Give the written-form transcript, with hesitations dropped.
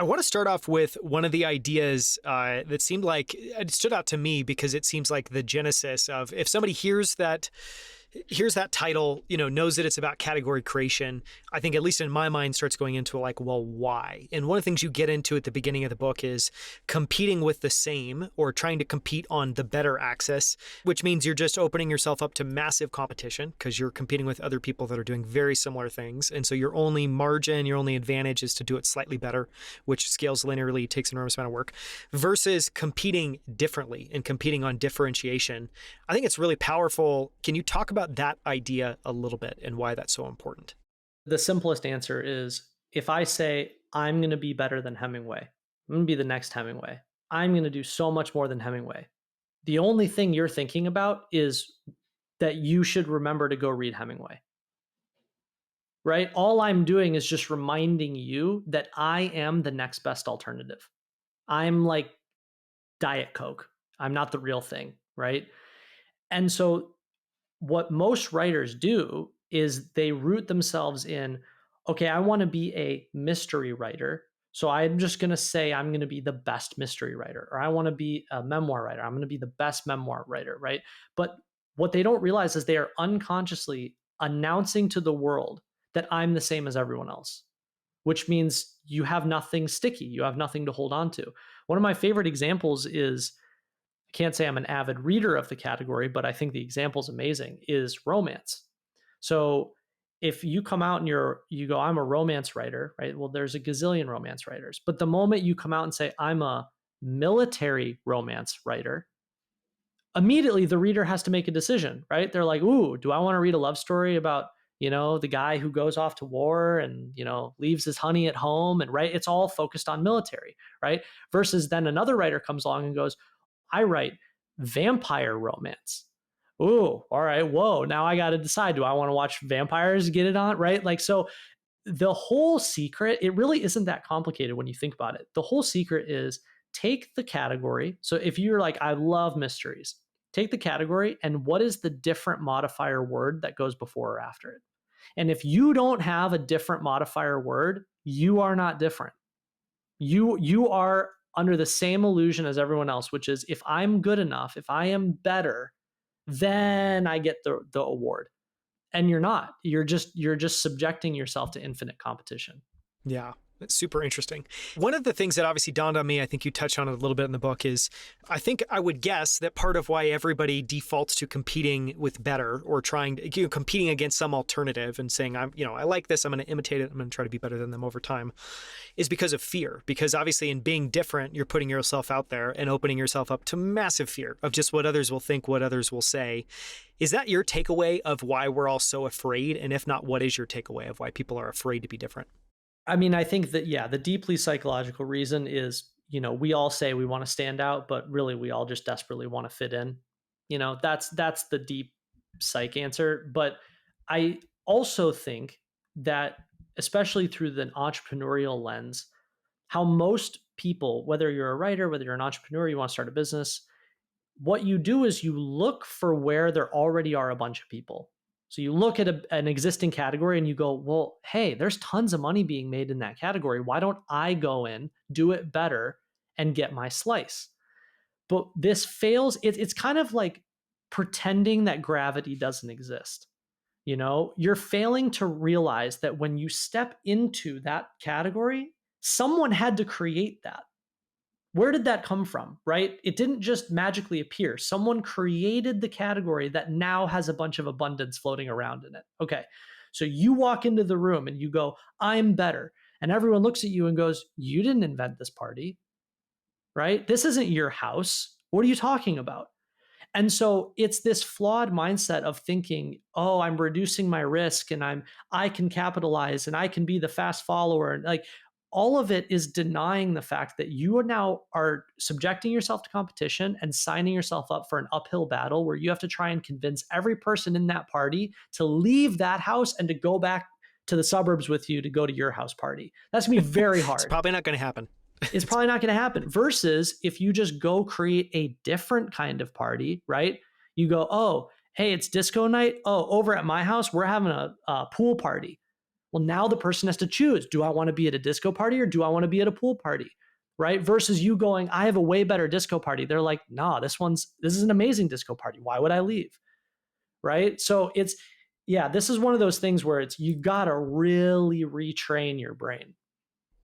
I want to start off with one of the ideas that seemed like it stood out to me because it seems like the genesis of if somebody hears that title, knows that it's about category creation, I think at least in my mind starts going into like, well, why? And one of the things you get into at the beginning of the book is competing with the same or trying to compete on the better axis, which means you're just opening yourself up to massive competition because you're competing with other people that are doing very similar things. And so your only margin, your only advantage is to do it slightly better, which scales linearly, takes an enormous amount of work, versus competing differently and competing on differentiation. I think it's really powerful. Can you talk about that idea a little bit and why that's so important? The simplest answer is if I say, I'm going to be better than Hemingway, I'm going to be the next Hemingway, I'm going to do so much more than Hemingway. The only thing you're thinking about is that you should remember to go read Hemingway, right? All I'm doing is just reminding you that I am the next best alternative. I'm like Diet Coke. I'm not the real thing, right? And so what most writers do is they root themselves in, okay, I want to be a mystery writer. So I'm just going to say I'm going to be the best mystery writer, or I want to be a memoir writer. I'm going to be the best memoir writer, right? But what they don't realize is they are unconsciously announcing to the world that I'm the same as everyone else, which means you have nothing sticky. You have nothing to hold on to. One of my favorite examples is, I can't say I'm an avid reader of the category, but I think the example is amazing, is romance. So if you come out and you go, I'm a romance writer, right? Well, there's a gazillion romance writers. But the moment you come out and say, I'm a military romance writer, immediately the reader has to make a decision, right? They're like, ooh, do I want to read a love story about, the guy who goes off to war and, leaves his honey at home, and right? It's all focused on military, right? Versus then another writer comes along and goes, I write vampire romance. Ooh, all right. Whoa. Now I got to decide, do I want to watch vampires get it on? Right. Like, so the whole secret, it really isn't that complicated when you think about it. The whole secret is take the category. So if you're like, I love mysteries, take the category and what is the different modifier word that goes before or after it? And if you don't have a different modifier word, you are not different. You are under the same illusion as everyone else, which is if I'm good enough, if I am better, then I get the award. And you're not. You're just subjecting yourself to infinite competition. Yeah, that's super interesting. One of the things that obviously dawned on me, I think you touched on it a little bit in the book, is I think I would guess that part of why everybody defaults to competing with better or trying to, competing against some alternative and saying, I like this, I'm going to imitate it, I'm going to try to be better than them over time, is because of fear. Because obviously in being different, you're putting yourself out there and opening yourself up to massive fear of just what others will think, what others will say. Is that your takeaway of why we're all so afraid? And if not, what is your takeaway of why people are afraid to be different? I mean, I think that, yeah, the deeply psychological reason is, we all say we want to stand out, but really we all just desperately want to fit in. That's the deep psych answer. But I also think that, especially through the entrepreneurial lens, how most people, whether you're a writer, whether you're an entrepreneur, you want to start a business, what you do is you look for where there already are a bunch of people. So you look at an existing category and you go, well, hey, there's tons of money being made in that category. Why don't I go in, do it better, and get my slice? But this fails. It's kind of like pretending that gravity doesn't exist. You're failing to realize that when you step into that category, someone had to create that. Where did that come from, right? It didn't just magically appear. Someone created the category that now has a bunch of abundance floating around in it. Okay, so you walk into the room and you go, I'm better. And everyone looks at you and goes, you didn't invent this party, right? This isn't your house. What are you talking about? And so it's this flawed mindset of thinking, oh, I'm reducing my risk and I can capitalize and I can be the fast follower. And like, all of it is denying the fact that you now are subjecting yourself to competition and signing yourself up for an uphill battle where you have to try and convince every person in that party to leave that house and to go back to the suburbs with you to go to your house party. That's going to be very hard. It's probably not going to happen. It's probably not going to happen. Versus if you just go create a different kind of party, right? You go, oh, hey, it's disco night. Oh, over at my house, we're having a pool party. Well, now the person has to choose. Do I want to be at a disco party or do I want to be at a pool party? Right? Versus you going, I have a way better disco party. They're like, nah, this is an amazing disco party. Why would I leave? Right? So it's, yeah, this is one of those things where it's, you got to really retrain your brain.